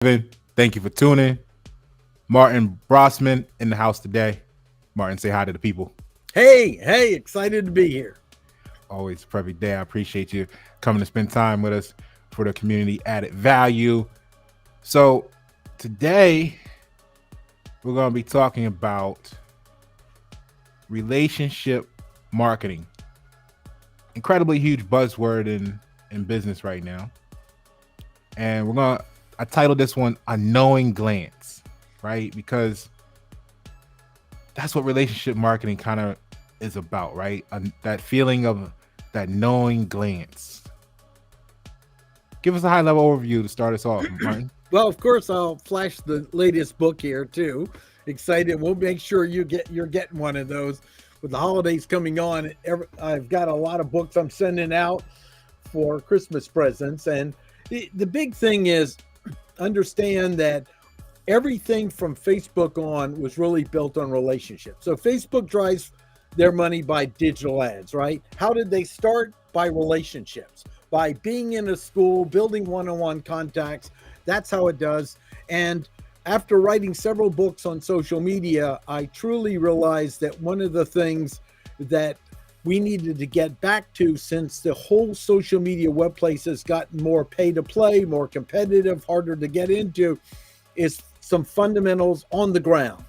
Thank you for tuning. Martin Brossman in the house today. Martin, say hi to the people. Hey, excited to be here. Always a perfect day. I appreciate you coming to spend time with us for the community added value. So, today we're going to be talking about relationship marketing. Incredibly huge buzzword in business right now. And I titled this one A Knowing Glance, right? Because that's what relationship marketing kind of is about, right? That feeling of that knowing glance. Give us a high level overview to start us off, Martin. Well, of course, I'll flash the latest book here too. Excited. We'll make sure you're getting one of those. With the holidays coming on, I've got a lot of books I'm sending out for Christmas presents, and the big thing is understand that everything from Facebook on was really built on relationships. So Facebook drives their money by digital ads, right? How did they start? By relationships, by being in a school, building one-on-one contacts. That's how it does. And after writing several books on social media, I truly realized that one of the things that we needed to get back to, since the whole social media web place has gotten more pay to play, more competitive, harder to get into, is some fundamentals on the ground.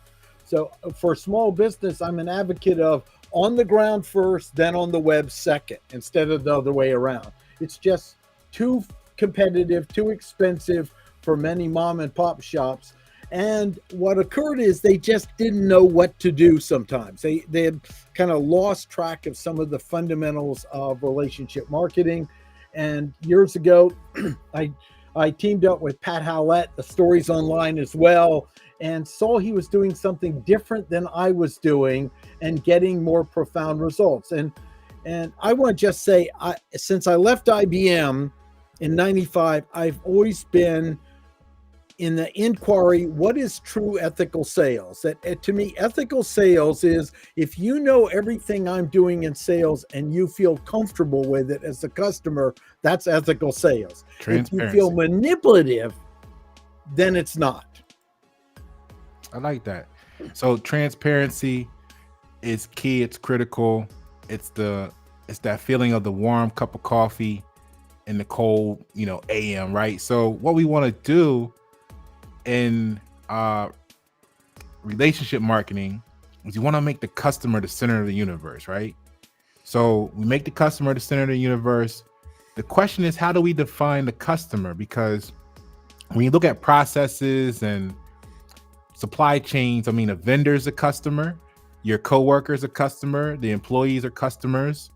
So for small business, I'm an advocate of on the ground first, then on the web second, instead of the other way around. It's just too competitive, too expensive for many mom and pop shops. And what occurred is they just didn't know what to do sometimes. They had kind of lost track of some of the fundamentals of relationship marketing. And years ago, I teamed up with Pat Howlett, the Stories Online as well, and saw he was doing something different than I was doing and getting more profound results. And I want to just say, since I left IBM in 95, I've always been in the inquiry, what is true ethical sales? That to me, ethical sales is if you know everything I'm doing in sales and you feel comfortable with it as a customer, that's ethical sales. If you feel manipulative, then it's not. I like that. So transparency is key. It's critical. It's that feeling of the warm cup of coffee in the cold, AM, right? So what we want to do in relationship marketing is you want to make the customer the center of the universe, right? So we make the customer the center of the universe. The question is, how do we define the customer? Because when you look at processes and supply chains, I mean, a vendor's a customer, your coworkers a customer, the employees are customers.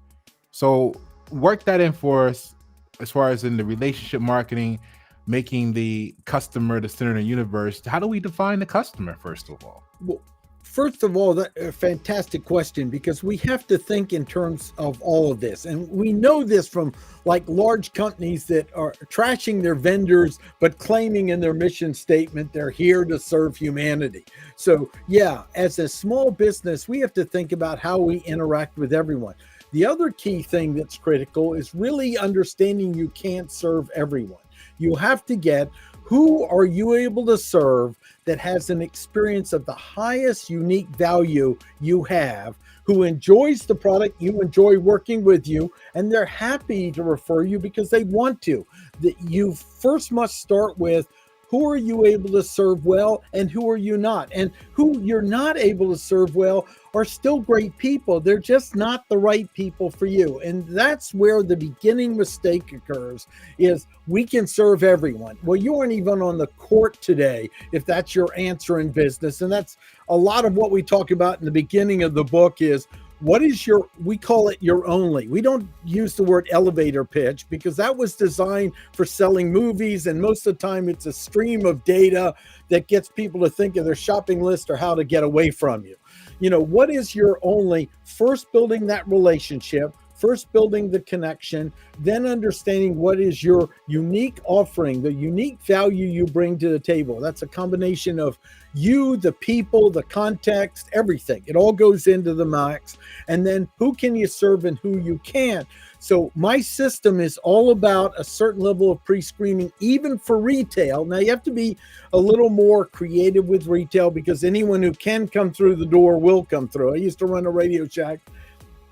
So work that in for us as far as in the relationship marketing, making the customer the center of the universe. How do we define the customer, first of all? Well, first of all, that's a fantastic question, because we have to think in terms of all of this. And we know this from like large companies that are trashing their vendors, but claiming in their mission statement, they're here to serve humanity. So yeah, as a small business, we have to think about how we interact with everyone. The other key thing that's critical is really understanding you can't serve everyone. You have to get who are you able to serve that has an experience of the highest unique value you have, who enjoys the product, you enjoy working with you, and they're happy to refer you because they want to. That you first must start with who are you able to serve well and who are you not? And who you're not able to serve well are still great people. They're just not the right people for you. And that's where the beginning mistake occurs, is we can serve everyone. Well, you aren't even on the court today if that's your answer in business. And that's a lot of what we talk about in the beginning of the book is, what is we call it your only. We don't use the word elevator pitch because that was designed for selling movies. And most of the time it's a stream of data that gets people to think of their shopping list or how to get away from you. What is your only? First, building that relationship, first building the connection, then understanding what is your unique offering, the unique value you bring to the table. That's a combination of you, the people, the context, everything. It all goes into the max. And then who can you serve and who you can't. So my system is all about a certain level of pre-screening, even for retail. Now you have to be a little more creative with retail, because anyone who can come through the door will come through. I used to run a Radio Shack,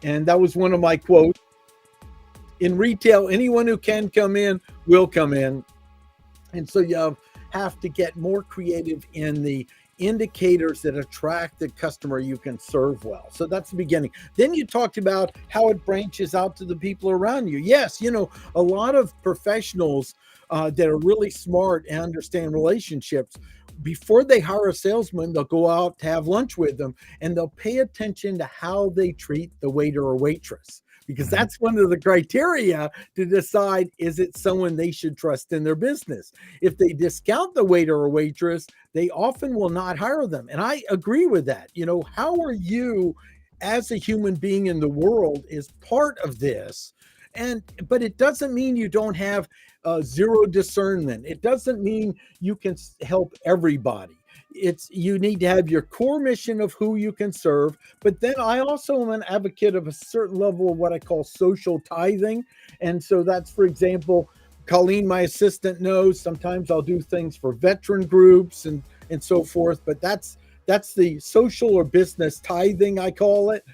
and that was one of my quotes. In retail, anyone who can come in will come in. And so you have to get more creative in the indicators that attract the customer you can serve well. So that's the beginning. Then you talked about how it branches out to the people around you. Yes, you know, a lot of professionals that are really smart and understand relationships, before they hire a salesman, they'll go out to have lunch with them, and they'll pay attention to how they treat the waiter or waitress, because that's one of the criteria to decide, is it someone they should trust in their business? If they discount the waiter or waitress, they often will not hire them. And I agree with that. You know, how are you as a human being in the world is part of this. But it doesn't mean you don't have zero discernment. It doesn't mean you can help everybody. You need to have your core mission of who you can serve. But then I also am an advocate of a certain level of what I call social tithing. And so that's, for example, Colleen, my assistant, knows sometimes I'll do things for veteran groups and so forth. But that's the social or business tithing, I call it.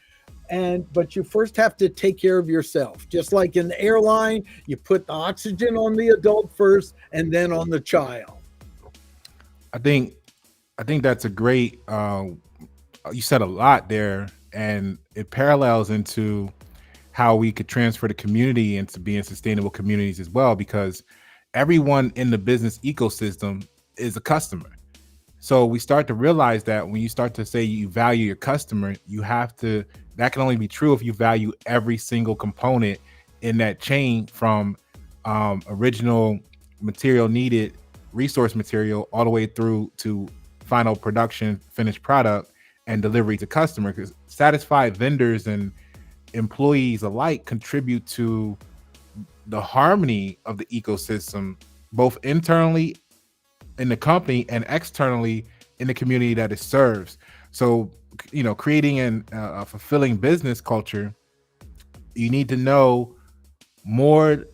But you first have to take care of yourself. Just like in the airline, you put the oxygen on the adult first and then on the child. I think that's a great, you said a lot there, and it parallels into how we could transfer the community into being sustainable communities as well, because everyone in the business ecosystem is a customer. So we start to realize that when you start to say you value your customer, that can only be true if you value every single component in that chain, from original material needed, resource material, all the way through to final production, finished product, and delivery to customer. Because satisfied vendors and employees alike contribute to the harmony of the ecosystem, both internally in the company and externally in the community that it serves. So, you know, creating a fulfilling business culture, you need to know more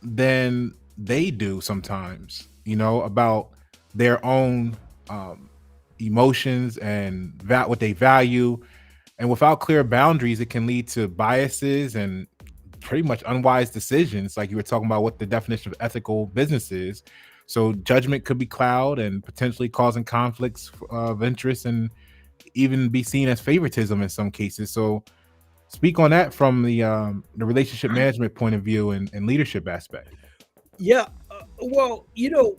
than they do sometimes, you know, about their own emotions and what they value. And without clear boundaries, it can lead to biases and pretty much unwise decisions, like you were talking about what the definition of ethical business is. So judgment could be cloud and potentially causing conflicts of interest, and even be seen as favoritism in some cases. So speak on that from the relationship management point of view and leadership aspect. Yeah. Well, you know,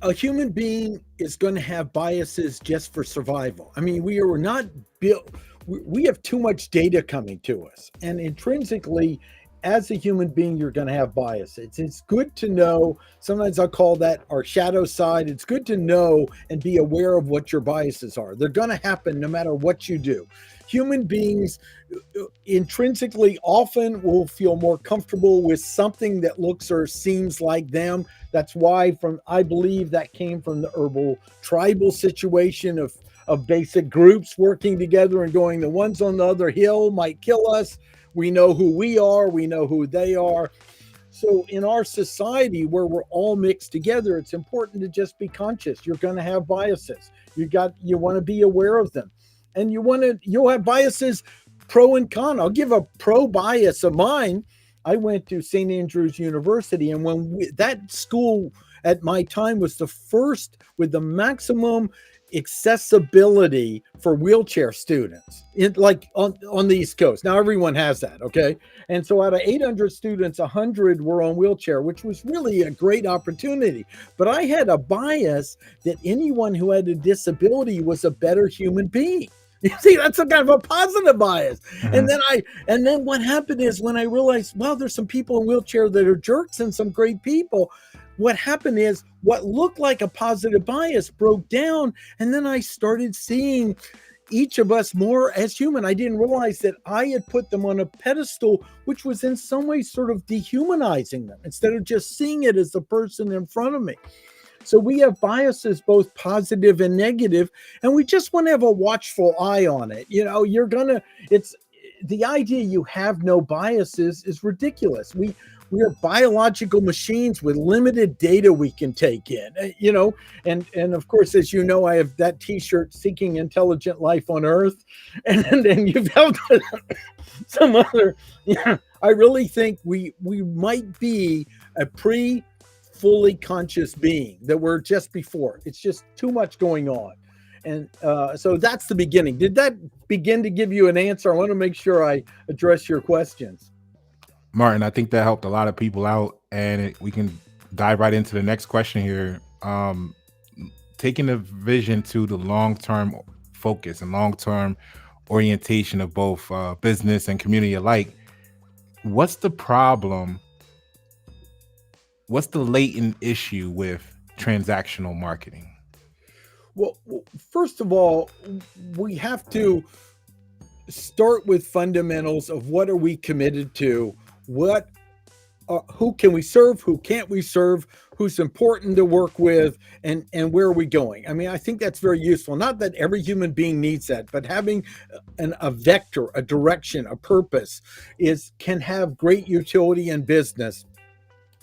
a human being is going to have biases just for survival. I mean, we are not built, we have too much data coming to us, and intrinsically, as a human being, you're going to have biases. It's good to know. Sometimes I call that our shadow side. It's good to know and be aware of what your biases are. They're going to happen no matter what you do. Human beings intrinsically often will feel more comfortable with something that looks or seems like them. That's why I believe that came from the herbal tribal situation of basic groups working together and going, the ones on the other hill might kill us. We know who we are. We know who they are. So in our society where we're all mixed together, it's important to just be conscious. You're going to have biases. You want to be aware of them, and you'll have biases, pro and con. I'll give a pro bias of mine. I went to St. Andrews University, and that school at my time was the first with the maximum accessibility for wheelchair students on the East Coast. Now everyone has that, okay? And so out of 800 students, 100 were on wheelchair, which was really a great opportunity. But I had a bias that anyone who had a disability was a better human being. You see, that's a kind of a positive bias. Mm-hmm. And then what happened is, when I realized, well, there's some people in wheelchair that are jerks and some great people, what happened is what looked like a positive bias broke down. And then I started seeing each of us more as human. I didn't realize that I had put them on a pedestal, which was in some way sort of dehumanizing them, instead of just seeing it as the person in front of me. So we have biases, both positive and negative, and we just want to have a watchful eye on it. You know, the idea you have no biases is ridiculous. We are biological machines with limited data we can take in, and of course, as you know, I have that T-shirt, "Seeking Intelligent Life on Earth," and then you've held some other. Yeah, I really think we might be a fully conscious being that we're just before. It's just too much going on. And so that's the beginning. Did that begin to give you an answer? I want to make sure I address your questions. Martin, I think that helped a lot of people out, and we can dive right into the next question here. Taking the vision to the long-term focus and long-term orientation of both business and community alike, what's the problem? What's the latent issue with transactional marketing? Well, first of all, we have to start with fundamentals of what are we committed to, who can we serve, who can't we serve, who's important to work with, and where are we going. I mean, I think that's very useful. Not that every human being needs that, but having a vector, a direction, a purpose can have great utility in business.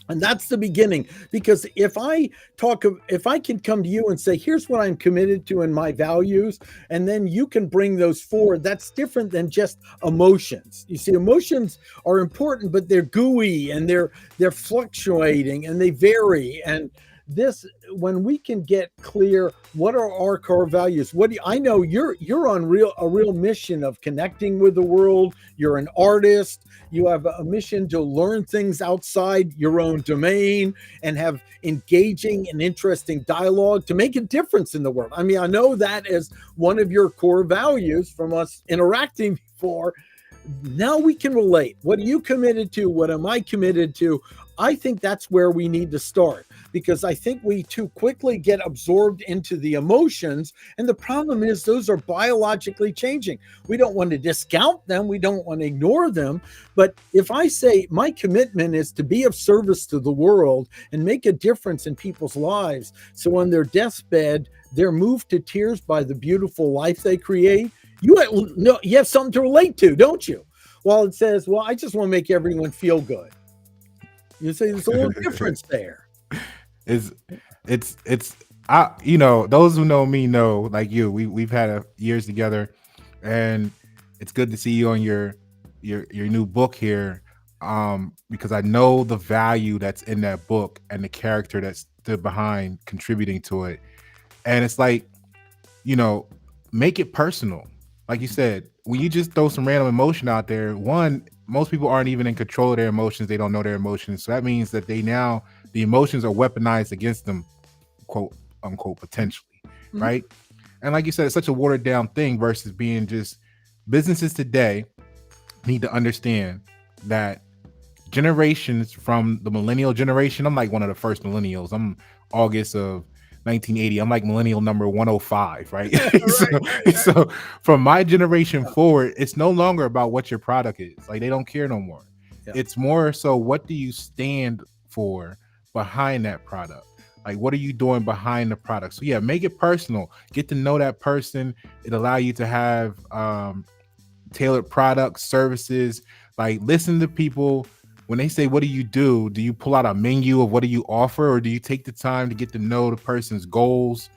And that's the beginning, because if I can come to you and say, here's what I'm committed to and my values, and then you can bring those forward, that's different than just emotions. You see, emotions are important, but they're gooey and they're fluctuating and they vary. And when we can get clear, what are our core values? I know you're on a real mission of connecting with the world. You're an artist. You have a mission to learn things outside your own domain and have engaging and interesting dialogue to make a difference in the world. I mean, I know that as one of your core values from us interacting before. Now we can relate. What are you committed to? What am I committed to? I think that's where we need to start, because I think we too quickly get absorbed into the emotions. And the problem is those are biologically changing. We don't want to discount them. We don't want to ignore them. But if I say my commitment is to be of service to the world and make a difference in people's lives, so on their deathbed, they're moved to tears by the beautiful life they create, you have something to relate to, don't you? Well, it says, well, I just want to make everyone feel good. You say there's a little difference there. Those who know me know, like you, we've had years together, and it's good to see you on your new book here, because I know the value that's in that book and the character that stood behind contributing to it. And it's like, make it personal. Like you said, when you just throw some random emotion out there, most people aren't even in control of their emotions. They don't know their emotions. So that means that the emotions are weaponized against them, quote unquote, potentially. Mm-hmm. Right. And like you said, it's such a watered down thing versus being just businesses today need to understand that generations from the millennial generation, I'm like one of the first millennials. I'm August of 1980. I'm like millennial number 105, right? So from my generation forward, it's no longer about what your product is. Like, they don't care no more. Yeah. It's more so, what do you stand for behind that product? Like, what are you doing behind the product? So yeah, make it personal. Get to know that person. It allow you to have tailored products, services. Like, listen to people. When they say, what do you pull out a menu of what do you offer, or do you take the time to get to know the person's goals,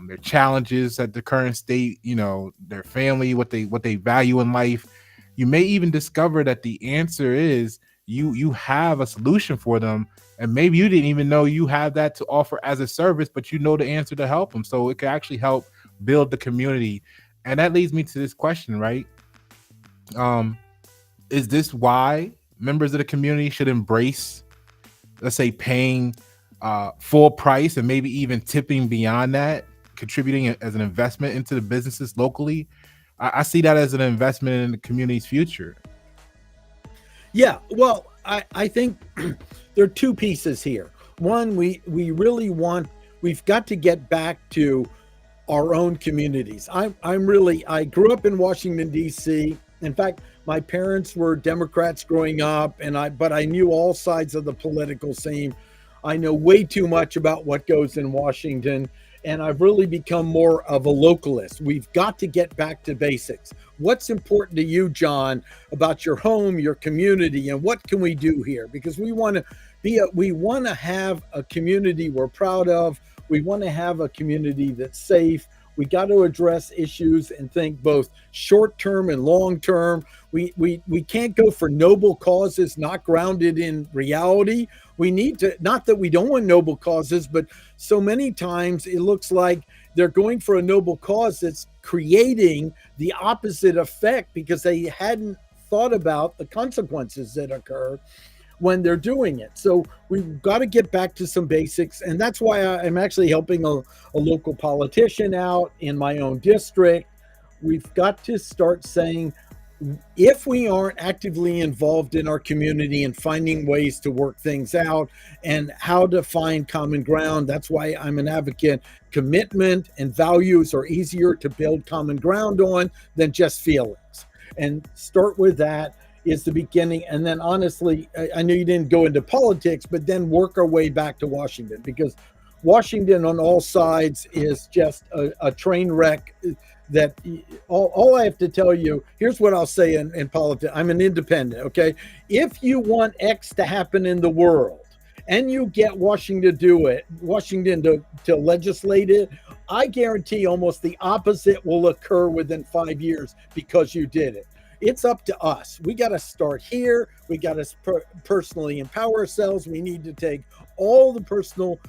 their challenges at the current state, their family, what they value in life? You may even discover that the answer is you have a solution for them, and maybe you didn't even know you have that to offer as a service, but you know the answer to help them. So it can actually help build the community. And that leads me to this question, right? Is this why members of the community should embrace, let's say, paying full price and maybe even tipping beyond that, contributing as an investment into the businesses locally? I see that as an investment in the community's future. Yeah, well, I think there are two pieces here. One, we've got to get back to our own communities. I grew up in Washington, D.C. In fact, my parents were Democrats growing up, but I knew all sides of the political scene. I know way too much about what goes in Washington. and I've really become more of a localist. We've got to get back to basics. What's important to you, John, about your home, your community, and what can we do here? Because we want to have a community we're proud of. We want to have a community that's safe. We got to address issues and think both short term and long term. We can't go for noble causes not grounded in reality. We need to, not that we don't want noble causes, but so many times it looks like they're going for a noble cause that's creating the opposite effect because they hadn't thought about the consequences that occur when they're doing it. So we've got to get back to some basics. And that's why I'm actually helping a local politician out in my own district. We've got to start saying, if we aren't actively involved in our community and finding ways to work things out and how to find common ground, that's why I'm an advocate. Commitment and values are easier to build common ground on than just feelings. And start with that is the beginning. And then honestly, I know you didn't go into politics, but then work our way back to Washington, because Washington on all sides is just a train wreck. That all I have to tell you, here's what I'll say in politics. I'm an independent, okay? If you want X to happen in the world and you get Washington to legislate it, I guarantee almost the opposite will occur within 5 years because you did it. It's up to us. We got to start here. We got to personally empower ourselves. We need to take all the personal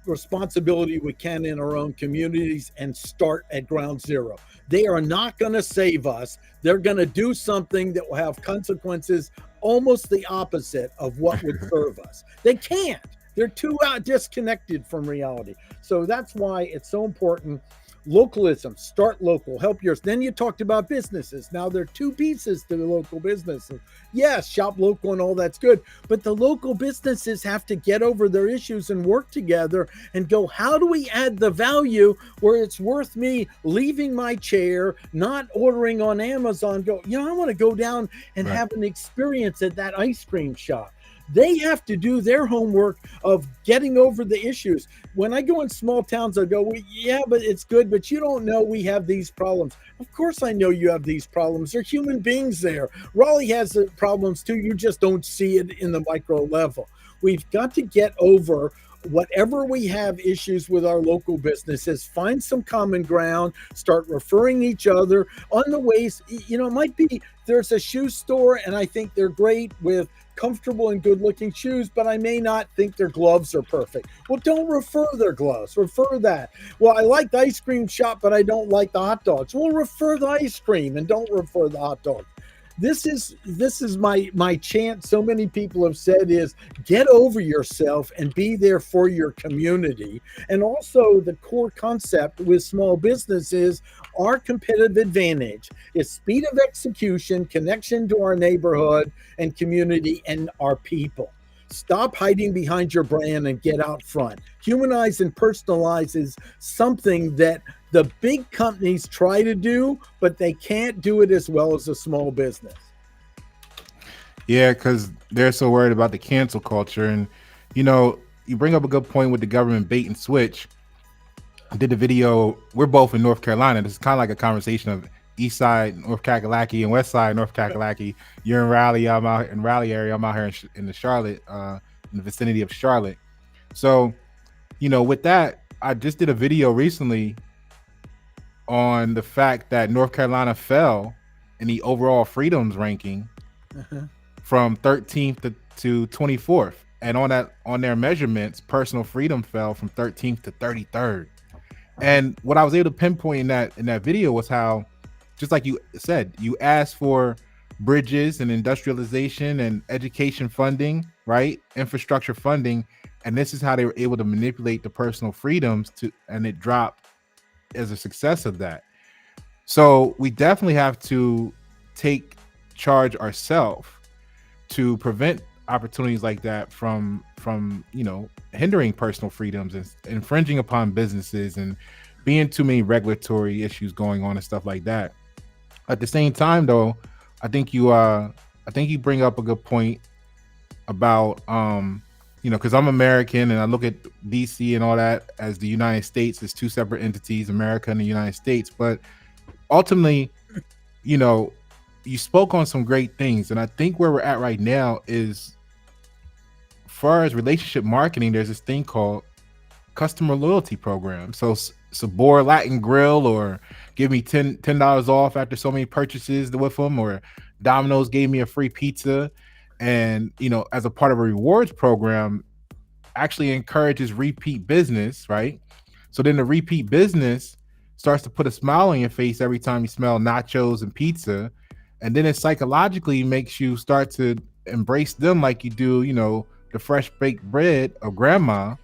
responsibility we can in our own communities and start at ground zero. They are not going to save us. They're going to do something that will have consequences almost the opposite of what would serve us. They can't. They're too disconnected from reality. So that's why it's so important. Localism, start local, help yours. Then you talked about businesses. Now there are two pieces to the local businesses. Yes, shop local and all that's good, but the local businesses have to get over their issues and work together and go, how do we add the value where it's worth me leaving my chair, not ordering on Amazon, go, I want to go down and have an experience at that ice cream shop. They have to do their homework of getting over the issues. When I go in small towns, I go, well, yeah, but it's good, but you don't know we have these problems. Of course I know you have these problems. There are human beings there. Raleigh has problems too. You just don't see it in the micro level. We've got to get over whatever we have issues with our local businesses, find some common ground, start referring each other on the ways. It might be there's a shoe store and I think they're great with comfortable and good looking shoes, but I may not think their gloves are perfect. Well, don't refer their gloves, refer that. Well, I like the ice cream shop, but I don't like the hot dogs. Well, refer the ice cream and don't refer the hot dog. This is my chant. So many people have said is get over yourself and be there for your community. And also the core concept with small businesses, our competitive advantage is speed of execution, connection to our neighborhood and community and our people. Stop hiding behind your brand and get out front. Humanize and personalize is something that the big companies try to do, but they can't do it as well as a small business. Yeah, because they're so worried about the cancel culture. And, you bring up a good point with the government bait and switch. I did a video. We're both in North Carolina. This is kind of like a conversation of East Side, North Kakalaki, and West Side, North Kakalaki. You're in Raleigh. I'm out in Raleigh area. I'm out here in the Charlotte, in the vicinity of Charlotte. So, with that, I just did a video recently on the fact that North Carolina fell in the overall freedoms ranking from 13th to 24th. And on their measurements, personal freedom fell from 13th to 33rd. And what I was able to pinpoint in that video was how, just like you said, you asked for bridges and industrialization and education funding, right? Infrastructure funding. And this is how they were able to manipulate the personal freedoms and it dropped as a success of that. So we definitely have to take charge ourselves to prevent opportunities like that from hindering personal freedoms and infringing upon businesses and being too many regulatory issues going on and stuff like that. At the same time, though, I think you bring up a good point about because I'm American and I look at DC and all that as the United States as two separate entities, America and the United States. But ultimately, you know, you spoke on some great things. And I think where we're at right now is, far as relationship marketing, there's this thing called customer loyalty program. So Sabor Latin Grill, or give me $10 off after so many purchases with them, or Domino's gave me a free pizza. And as a part of a rewards program, actually encourages repeat business, right? So then the repeat business starts to put a smile on your face every time you smell nachos and pizza, and then it psychologically makes you start to embrace them like you do, the fresh baked bread of grandma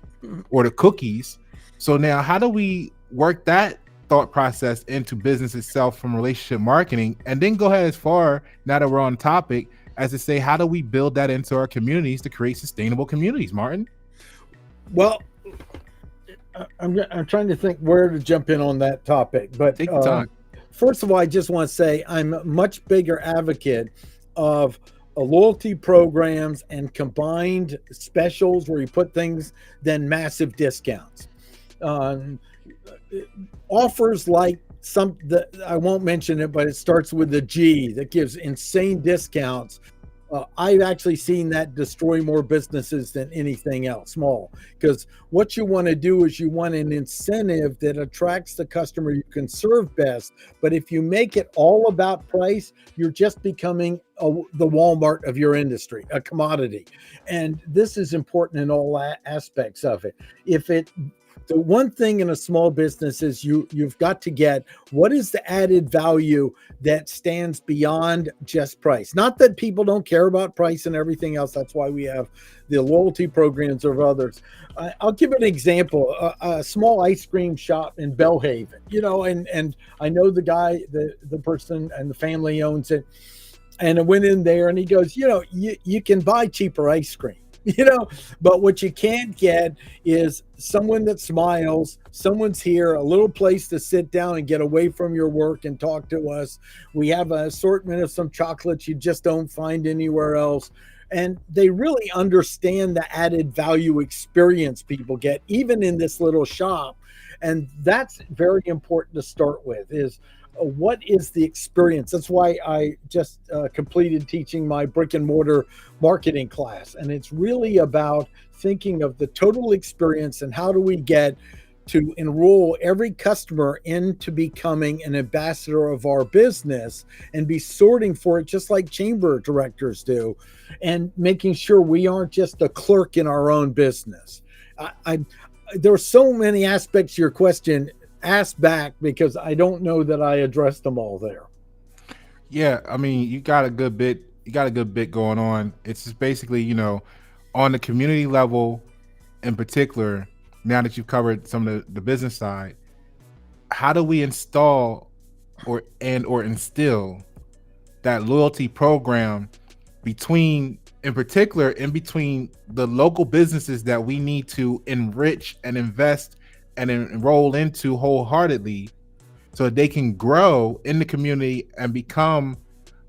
or the cookies. So now, how do we work that thought process into business itself from relationship marketing, and then go ahead as far, now that we're on topic, as to say, how do we build that into our communities to create sustainable communities, Martin? Well, I'm trying to think where to jump in on that topic, but take your time. First of all, I just want to say I'm a much bigger advocate of loyalty programs and combined specials where you put things than massive discounts. Offers like I won't mention it, but it starts with the G, that gives insane discounts. I've actually seen that destroy more businesses than anything else, small. Because what you want to do is you want an incentive that attracts the customer you can serve best. But if you make it all about price, you're just becoming the Walmart of your industry, a commodity. And this is important in all aspects of it. The one thing in a small business is you've got to get, what is the added value that stands beyond just price? Not that people don't care about price and everything else. That's why we have the loyalty programs of others. I'll give an example. A small ice cream shop in Bellhaven, and I know the guy, the person and the family owns it. And I went in there and he goes, you can buy cheaper ice cream. But what you can't get is someone that smiles, someone's here, a little place to sit down and get away from your work and talk to us. We have an assortment of some chocolates you just don't find anywhere else. And they really understand the added value experience people get, even in this little shop. And that's very important to start with, is what is the experience? That's why I just completed teaching my brick and mortar marketing class. And it's really about thinking of the total experience and how do we get to enroll every customer into becoming an ambassador of our business and be sorting for it just like chamber directors do, and making sure we aren't just a clerk in our own business. There are so many aspects to your question. Ask back, because I don't know that I addressed them all there. Yeah, I mean, you got a good bit going on. It's just basically, on the community level in particular, now that you've covered some of the business side, how do we install or instill that loyalty program in between the local businesses that we need to enrich and invest and enroll into wholeheartedly, so that they can grow in the community and become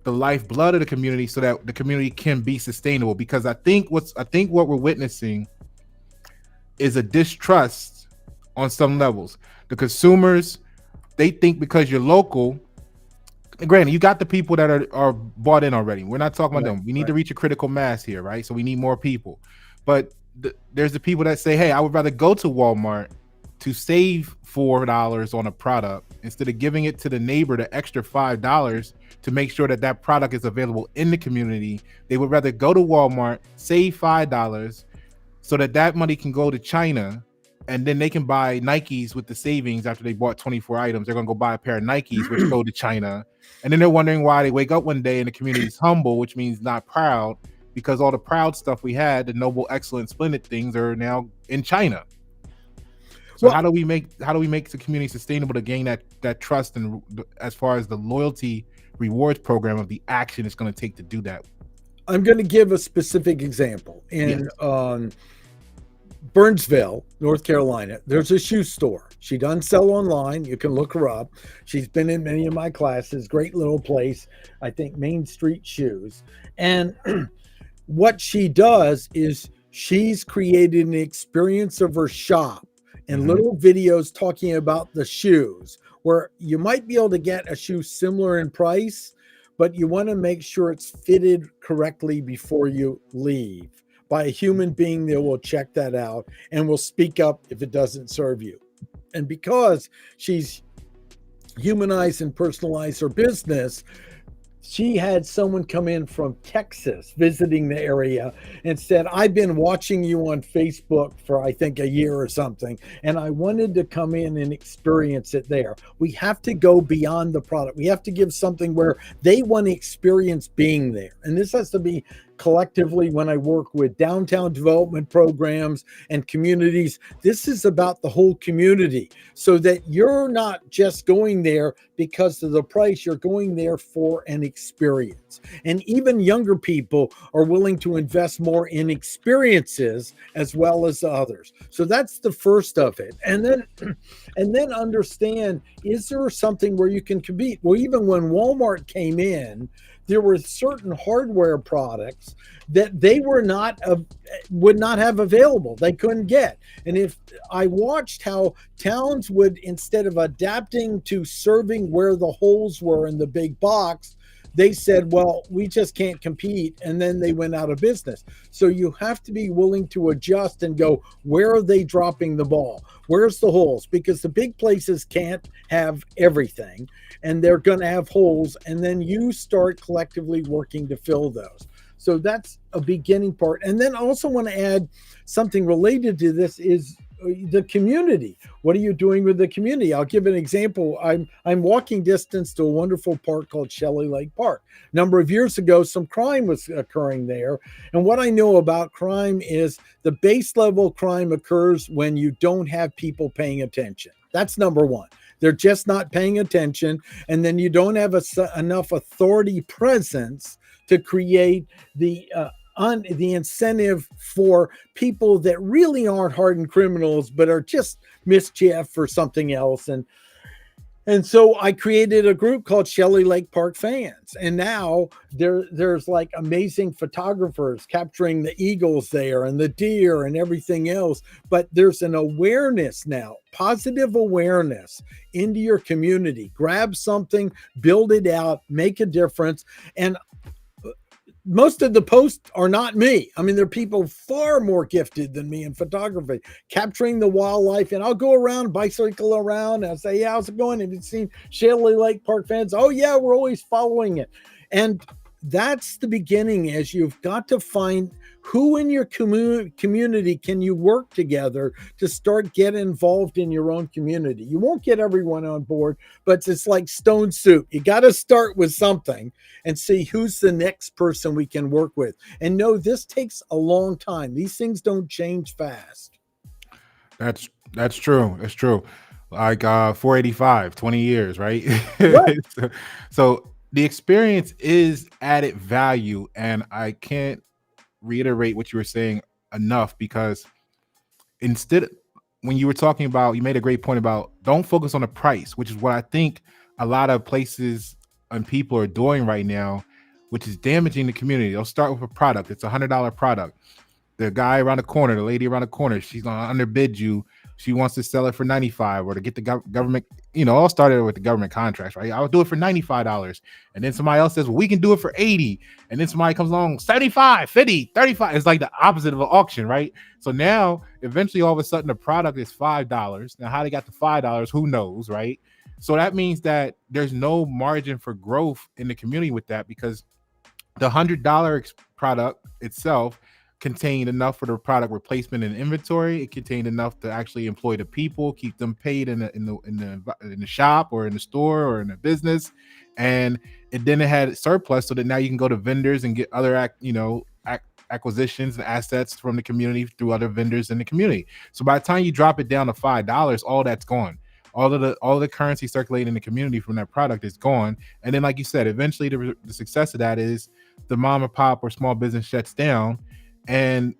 the lifeblood of the community, so that the community can be sustainable? Because I think what we're witnessing is a distrust on some levels. The consumers, they think because you're local, granted, you got the people that are bought in already. We're not talking about them. We need to reach a critical mass here, right? So we need more people. But there's the people that say, hey, I would rather go to Walmart to save $4 on a product instead of giving it to the neighbor the extra $5 to make sure that product is available in the community. They would rather go to Walmart, save $5 so that money can go to China, and then they can buy Nikes with the savings. After they bought 24 items, they're going to go buy a pair of Nikes, which go to China. And then they're wondering why they wake up one day and the community is humble, which means not proud, because all the proud stuff we had, the noble, excellent, splendid things, are now in China. So how do we make the community sustainable to gain that trust, and as far as the loyalty rewards program of the action it's going to take to do that? I'm going to give a specific example. In Burnsville, North Carolina, there's a shoe store. She doesn't sell online. You can look her up. She's been in many of my classes. Great little place. I think Main Street Shoes. And what she does is She's created an experience of her shop and Mhm. little videos talking about the shoes, where you might be able to get a shoe similar in price, but you want to make sure it's fitted correctly before you leave by a human being that will check that out and will speak up if it doesn't serve you. And because she's humanized and personalized her business, she had someone come in from Texas visiting the area and said, I've been watching you on Facebook for, I think, a year or something, and I wanted to come in and experience it there. We have to go beyond the product. We have to give something where they want to experience being there. And this has to be collectively when I work with downtown development programs and communities. This is about the whole community so that you're not just going there because of the price, you're going there for an experience. And even younger people are willing to invest more in experiences as well as others. So that's the first of it. And then understand, is there something where you can compete? Well, even when Walmart came in, there were certain hardware products that they would not have available. They couldn't get. And if I watched how towns would, instead of adapting to serving where the holes were in the big box, they said, well, we just can't compete. And then they went out of business. So you have to be willing to adjust and go, where are they dropping the ball? Where's the holes? Because the big places can't have everything and they're going to have holes. And then you start collectively working to fill those. So that's a beginning part. And then I also want to add something related to this is the community. What are you doing with the community? I'll give an example. I'm walking distance to a wonderful park called Shelley Lake Park. A number of years ago, some crime was occurring there. And what I know about crime is the base level crime occurs when you don't have people paying attention. That's number one. They're just not paying attention. And then you don't have enough authority presence to create the incentive for people that really aren't hardened criminals, but are just mischief or something else. And so I created a group called Shelley Lake Park Fans. And now there's like amazing photographers capturing the eagles there and the deer and everything else. But there's an awareness now, positive awareness into your community. Grab something, build it out, make a difference. And most of the posts are not me. I mean, there are people far more gifted than me in photography, capturing the wildlife. And I'll go around, bicycle around, and I'll say, yeah, how's it going? Have you seen Shelley Lake Park Fans? Oh, yeah, we're always following it. And that's the beginning, as you've got to find who in your community can you work together to start get involved in your own community. You won't get everyone on board, but it's like stone soup. You got to start with something and see who's the next person we can work with. And no, this takes a long time. These things don't change fast. That's true. It's true. Like 485, 20 years, right? Right. So the experience is added value, and I can't reiterate what you were saying enough, because instead, when you were talking about, you made a great point about don't focus on the price, which is what I think a lot of places and people are doing right now, which is damaging the community. They'll start with a product. It's $100 product. The guy around the corner, the lady around the corner, she's gonna underbid you. She wants to sell it for 95, or to get the government, all started with the government contracts, right? I'll do it for $95. And then somebody else says, well, we can do it for 80. And then somebody comes along, 75, 50, 35. It's like the opposite of an auction, right? So now eventually all of a sudden the product is $5. Now how they got the $5, who knows, right? So that means that there's no margin for growth in the community with that, because the $100 product itself contained enough for the product replacement and inventory. It contained enough to actually employ the people, keep them paid in the shop or in the store or in the business, and then it had surplus, so that now you can go to vendors and get other acquisitions and assets from the community through other vendors in the community. So by the time you drop it down to $5, all that's gone. All of the currency circulating in the community from that product is gone. And then, like you said, eventually the success of that is the mom and pop or small business shuts down. And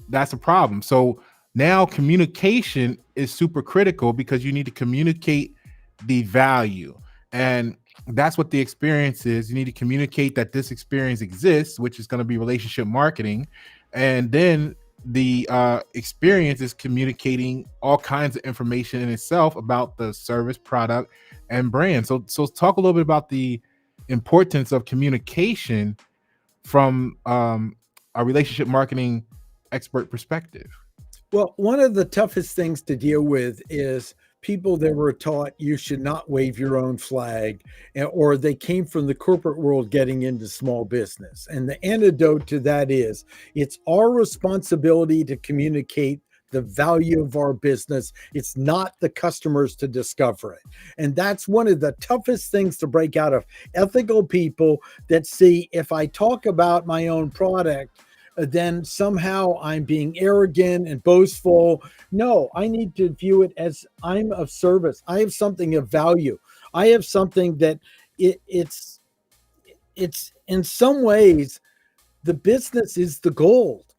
that's a problem. So now communication is super critical, because you need to communicate the value. And that's what the experience is. You need to communicate that this experience exists, which is going to be relationship marketing. And then the experience is communicating all kinds of information in itself about the service, product, and brand. So talk a little bit about the importance of communication from a relationship marketing expert perspective. Well, one of the toughest things to deal with is people that were taught you should not wave your own flag, or they came from the corporate world getting into small business. And the antidote to that is it's our responsibility to communicate the value of our business. It's not the customers to discover it. And that's one of the toughest things to break out of ethical people that see if I talk about my own product, then somehow I'm being arrogant and boastful. No, I need to view it as I'm of service. I have something of value. I have something that it's in some ways the business is the gold.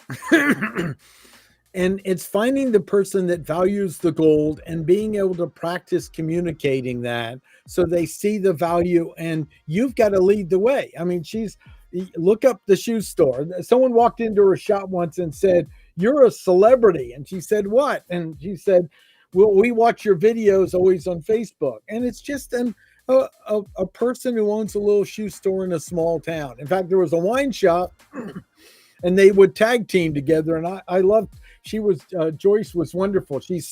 And it's finding the person that values the gold and being able to practice communicating that so they see the value, and you've got to lead the way. I mean, look up the shoe store. Someone walked into her shop once and said, "You're a celebrity." And she said, "What?" And she said, "Well, we watch your videos always on Facebook." And it's just a person who owns a little shoe store in a small town. In fact, there was a wine shop and they would tag team together. And I loved, Joyce was wonderful. She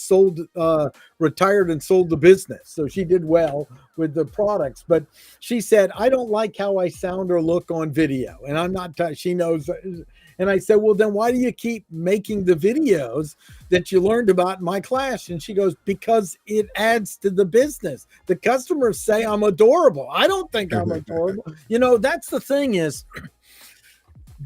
retired and sold the business. So she did well with the products, but she said, "I don't like how I sound or look on video." And I'm not, she knows. And I said, "Well, then why do you keep making the videos that you learned about in my class?" And she goes, "Because it adds to the business. The customers say I'm adorable. I don't think I'm adorable." That's the thing is,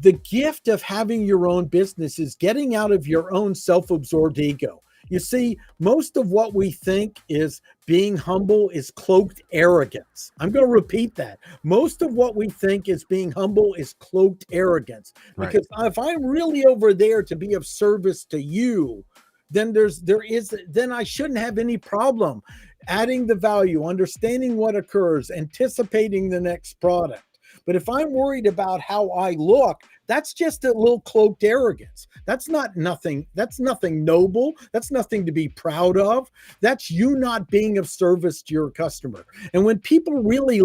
the gift of having your own business is getting out of your own self-absorbed ego. You see, most of what we think is being humble is cloaked arrogance. I'm going to repeat that. Most of what we think is being humble is cloaked arrogance. Because if I'm really over there to be of service to you, then then I shouldn't have any problem adding the value, understanding what occurs, anticipating the next product. But if I'm worried about how I look, that's just a little cloaked arrogance. That's nothing noble. That's nothing to be proud of. That's you not being of service to your customer. And when people really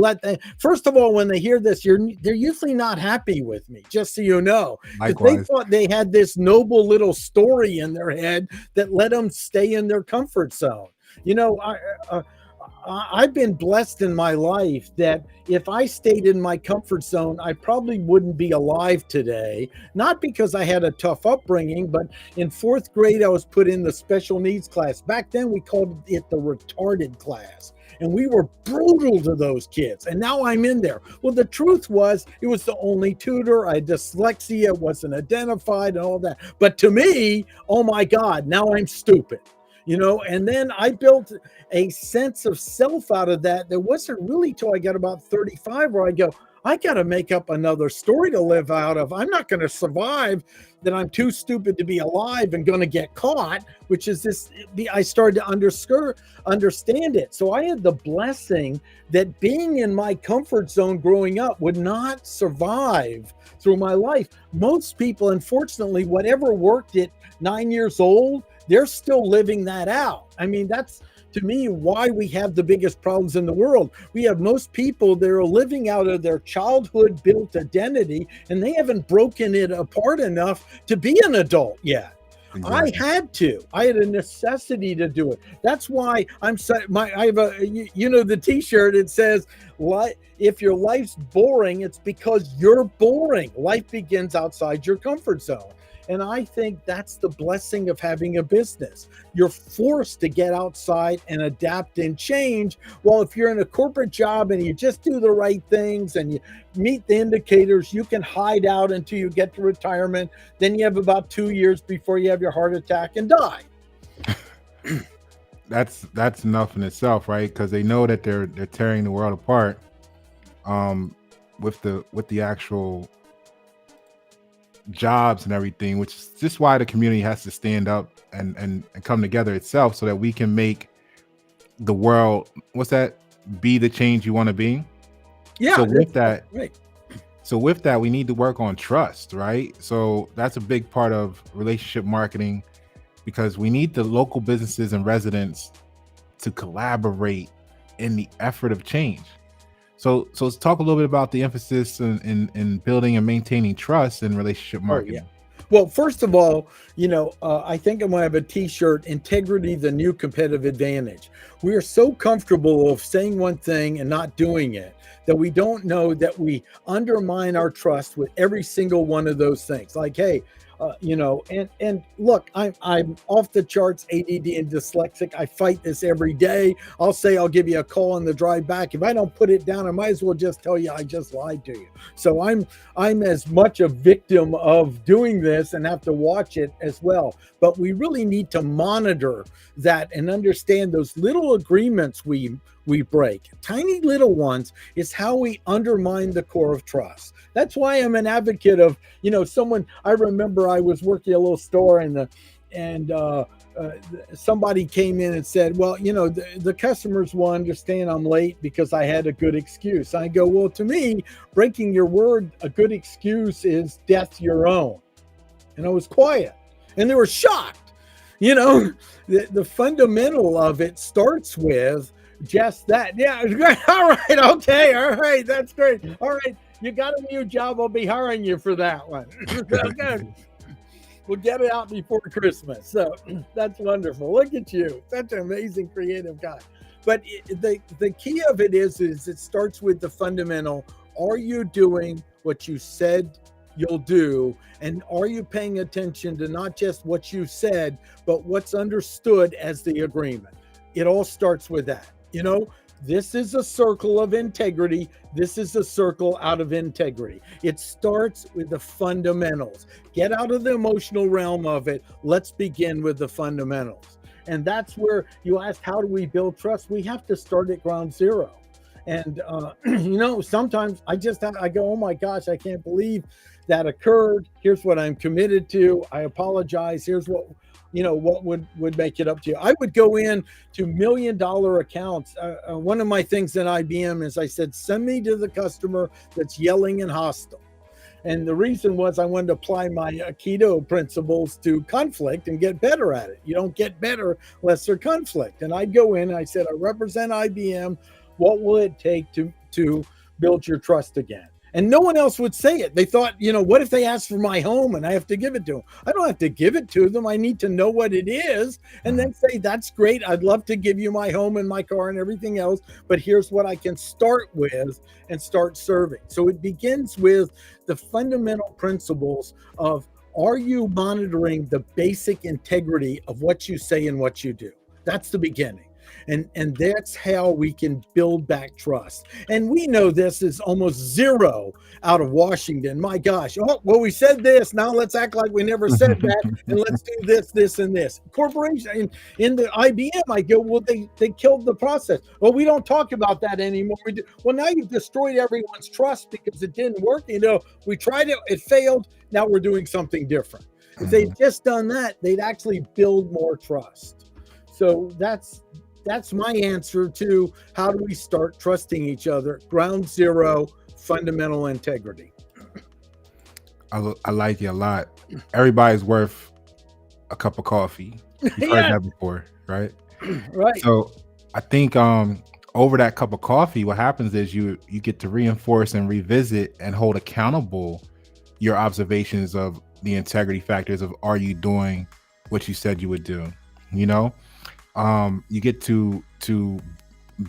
first of all, when they hear this, they're usually not happy with me, just so you know. Because they thought they had this noble little story in their head that let them stay in their comfort zone. I've been blessed in my life that if I stayed in my comfort zone, I probably wouldn't be alive today. Not because I had a tough upbringing, but in 4th grade, I was put in the special needs class. Back then, we called it the retarded class. And we were brutal to those kids. And now I'm in there. Well, the truth was, it was the only tutor. I had dyslexia, wasn't identified and all that. But to me, oh my God, now I'm stupid. And then I built a sense of self out of that wasn't really till I got about 35 where I go, I got to make up another story to live out of. I'm not going to survive that. I'm too stupid to be alive and going to get caught, which is this. I started to understand it. So I had the blessing that being in my comfort zone growing up would not survive through my life. Most people, unfortunately, whatever worked at 9 years old, they're still living that out. I mean, that's, to me, why we have the biggest problems in the world. We have most people that are living out of their childhood built identity, and they haven't broken it apart enough to be an adult yet. Exactly. I had a necessity to do it. That's why I have the t-shirt, it says, if your life's boring, it's because you're boring. Life begins outside your comfort zone. And I think that's the blessing of having a business. You're forced to get outside and adapt and change. Well, if you're in a corporate job and you just do the right things and you meet the indicators, you can hide out until you get to retirement. Then you have about 2 years before you have your heart attack and die. That's enough in itself, right? Because they know that they're tearing the world apart with the actual jobs and everything, which is just why the community has to stand up and come together itself so that we can make the world, be the change you want to be. Yeah. So with that, right. So with that, we need to work on trust, right? So that's a big part of relationship marketing, because we need the local businesses and residents to collaborate in the effort of change. So let's talk a little bit about the emphasis in building and maintaining trust in relationship Oh yeah. marketing. Well, first of all, I think I'm gonna have a T-shirt: "Integrity, the new competitive advantage." We are so comfortable of saying one thing and not doing it that we don't know that we undermine our trust with every single one of those things. Like, hey, and look, I'm off the charts ADD and dyslexic. I fight this every day. I'll say I'll give you a call on the drive back. If I don't put it down, I might as well just tell you I just lied to you. So I'm as much a victim of doing this and have to watch it as well. But we really need to monitor that and understand those little agreements we break. Tiny little ones is how we undermine the core of trust. That's why I'm an advocate of, someone. I remember I was working a little store and somebody came in and said, well, the customers will understand I'm late because I had a good excuse. I go, well, to me, breaking your word, a good excuse is death your own. And I was quiet and they were shocked. The fundamental of it starts with just that. Yeah, all right, okay, all right, that's great. All right, you got a new job. I'll be hiring you for that one. Okay. We'll get it out before Christmas. So that's wonderful. Look at you. Such an amazing creative guy. But the key of it is it starts with the fundamental. Are you doing what you said you'll do? And are you paying attention to not just what you said, but what's understood as the agreement? It all starts with that. This is a circle of integrity. This is a circle out of integrity. It starts with the fundamentals. Get out of the emotional realm of it. Let's begin with the fundamentals. And that's where you asked, how do we build trust? We have to start at ground zero. And, sometimes I go, oh my gosh, I can't believe that occurred. Here's what I'm committed to. I apologize. Here's what would make it up to you. I would go in to $1 million accounts. One of my things in IBM is I said, send me to the customer that's yelling and hostile. And the reason was I wanted to apply my Aikido principles to conflict and get better at it. You don't get better unless there's conflict. And I'd go in and I said, I represent IBM. What will it take to build your trust again? And no one else would say it. They thought, what if they ask for my home and I have to give it to them? I don't have to give it to them. I need to know what it is and then say, that's great. I'd love to give you my home and my car and everything else, but here's what I can start with and start serving. So it begins with the fundamental principles of, are you monitoring the basic integrity of what you say and what you do? That's the beginning. And that's how we can build back trust. And we know this is almost zero out of Washington. My gosh. Oh, well, we said this. Now let's act like we never said that. And let's do this, this, and this. Corporation in the IBM, I go, well, they killed the process. Well, we don't talk about that anymore. Well, now you've destroyed everyone's trust because it didn't work. We tried it, it failed. Now we're doing something different. If they'd just done that, they'd actually build more trust. So that's my answer to how do we start trusting each other. Ground zero, fundamental integrity. I like it a lot. Everybody's worth a cup of coffee. You've heard that before, right? Right. So I think over that cup of coffee, what happens is you get to reinforce and revisit and hold accountable your observations of the integrity factors of, are you doing what you said you would do? You get to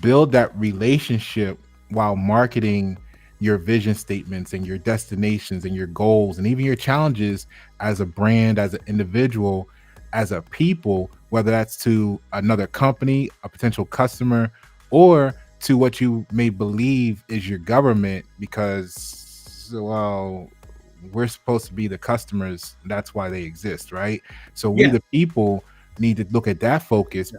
build that relationship while marketing your vision statements and your destinations and your goals and even your challenges as a brand, as an individual, as a people, whether that's to another company, a potential customer, or to what you may believe is your government, because, well, we're supposed to be the customers. That's why they exist, right? So we, the people, need to look at that focus,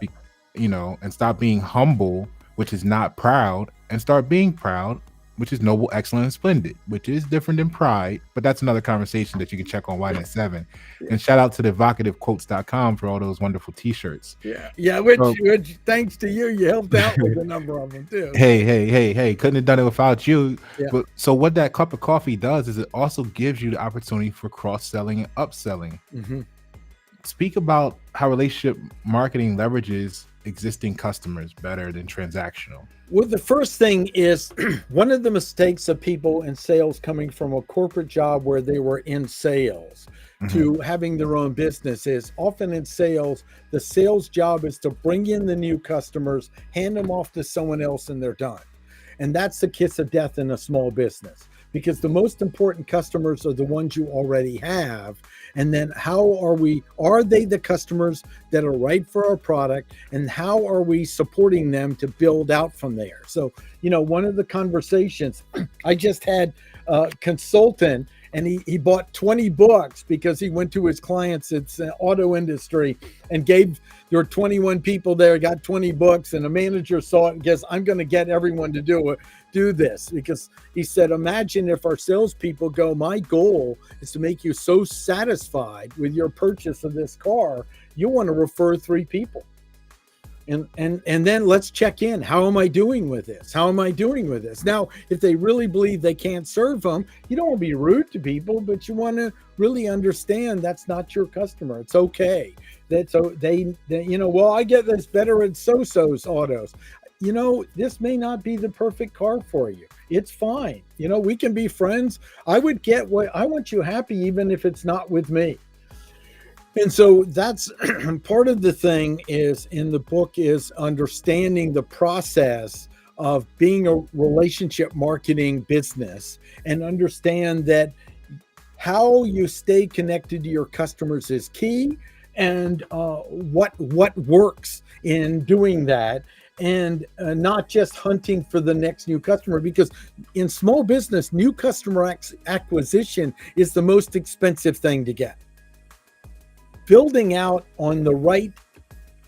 and stop being humble, which is not proud, and start being proud, which is noble, excellent, and splendid, which is different than pride, but that's another conversation that you can check on White 7. And shout out to the evocativequotes.com for all those wonderful t-shirts. Which thanks to you helped out with a number of them too. Hey, couldn't have done it without you. Yeah. But so what that cup of coffee does is it also gives you the opportunity for cross-selling and upselling. Speak about how relationship marketing leverages existing customers better than transactional. Well, the first thing is one of the mistakes of people in sales coming from a corporate job where they were in sales to having their own business is often in sales, the sales job is to bring in the new customers, hand them off to someone else, and they're done. And that's the kiss of death in a small business, because the most important customers are the ones you already have. And then are they the customers that are right for our product, and how are we supporting them to build out from there? So, one of the conversations I just had a consultant, and he bought 20 books because he went to his clients, it's an auto industry, and there were 21 people there, got 20 books, and a manager saw it and guess, I'm going to get everyone to do this, because he said, imagine if our salespeople go, my goal is to make you so satisfied with your purchase of this car, you want to refer 3 people. And then let's check in. How am I doing with this? How am I doing with this? Now, if they really believe they can't serve them, you don't want to be rude to people, but you want to really understand that's not your customer. It's okay. Well, I get this better at so-so's autos. This may not be the perfect car for you. It's fine. We can be friends. I would get what I want you happy, even if it's not with me. And so that's part of the thing is in the book is understanding the process of being a relationship marketing business, and understand that how you stay connected to your customers is key, and what works in doing that. And not just hunting for the next new customer, because in small business, new customer acquisition is the most expensive thing to get. Building out on the right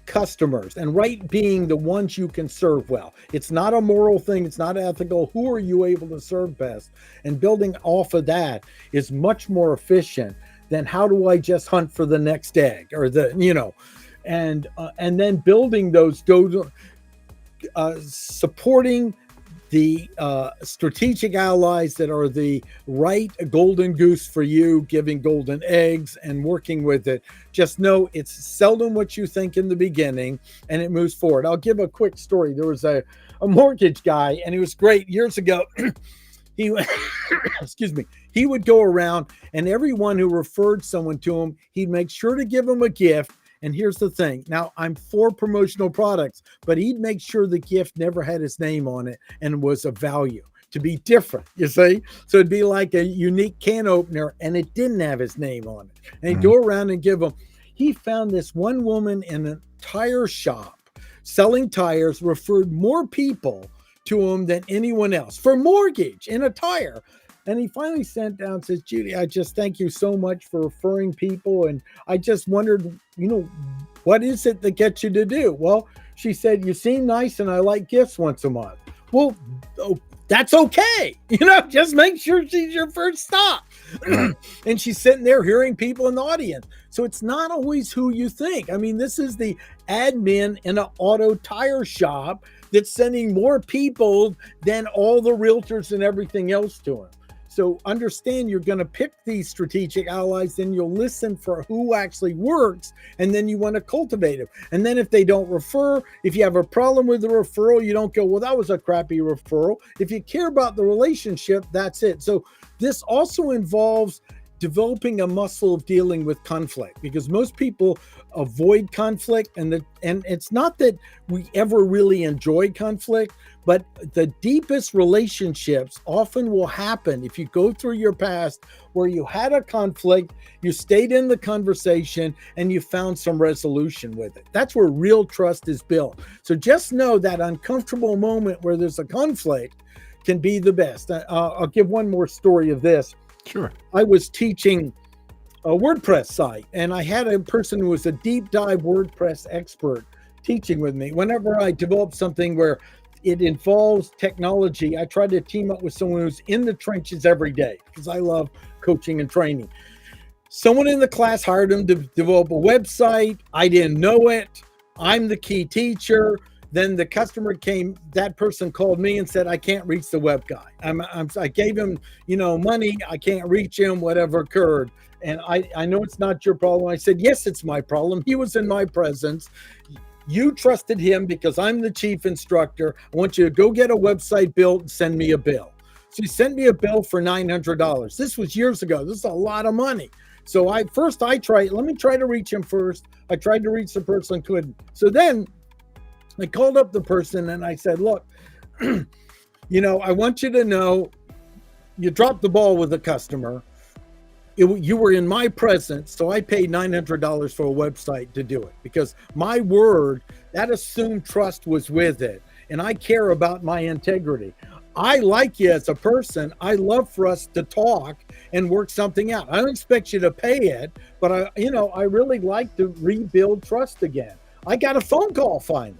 customers, and right being the ones you can serve well. It's not a moral thing. It's not ethical. Who are you able to serve best? And building off of that is much more efficient than how do I just hunt for the next egg or and then building those supporting the strategic allies that are the right golden goose for you, giving golden eggs and working with it. Just know it's seldom what you think in the beginning, and it moves forward. I'll give a quick story. There was a mortgage guy, and he was great years ago. He would go around, and everyone who referred someone to him, he'd make sure to give them a gift. And here's the thing. Now, I'm for promotional products, but he'd make sure the gift never had his name on it and was of value, to be different, you see? So it'd be like a unique can opener, and it didn't have his name on it. And he'd go around and give them. He found this one woman in a tire shop selling tires, referred more people to him than anyone else for mortgage in a tire. And he finally sent down and says, Judy, I just thank you so much for referring people. And I just wondered, what is it that gets you to do? Well, she said, you seem nice and I like gifts once a month. Well, that's okay. Just make sure she's your first stop. And she's sitting there hearing people in the audience. So it's not always who you think. I mean, this is the admin in an auto tire shop that's sending more people than all the realtors and everything else to him. So understand you're going to pick these strategic allies, then you'll listen for who actually works, and then you want to cultivate them. And then if they don't refer, if you have a problem with the referral, you don't go, well, that was a crappy referral. If you care about the relationship, that's it. So this also involves developing a muscle of dealing with conflict, because most people avoid conflict, and it's not that we ever really enjoy conflict, but the deepest relationships often will happen if you go through your past where you had a conflict, you stayed in the conversation, and you found some resolution with it. That's where real trust is built. So just know that uncomfortable moment where there's a conflict can be the best. I'll give one more story of this. Sure. I was teaching a WordPress site, and I had a person who was a deep dive WordPress expert teaching with me. Whenever I developed something where it involves technology. I try to team up with someone who's in the trenches every day because I love coaching and training. Someone in the class hired him to develop a website. I didn't know it. I'm the key teacher. Then the customer came, that person called me and said, I can't reach the web guy. I gave him, money. I can't reach him, whatever occurred. And I know it's not your problem. I said, yes, it's my problem. He was in my presence. You trusted him because I'm the chief instructor. I want you to go get a website built and send me a bill. So he sent me a bill for $900. This was years ago. This is a lot of money. So let me try to reach him first. I tried to reach the person, couldn't. So then I called up the person and I said, look, I want you to know you dropped the ball with the customer. You were in my presence, so I paid $900 for a website to do it because my word, that assumed trust was with it. And I care about my integrity. I like you as a person. I love for us to talk and work something out. I don't expect you to pay it, but I really like to rebuild trust again. I got a phone call finally.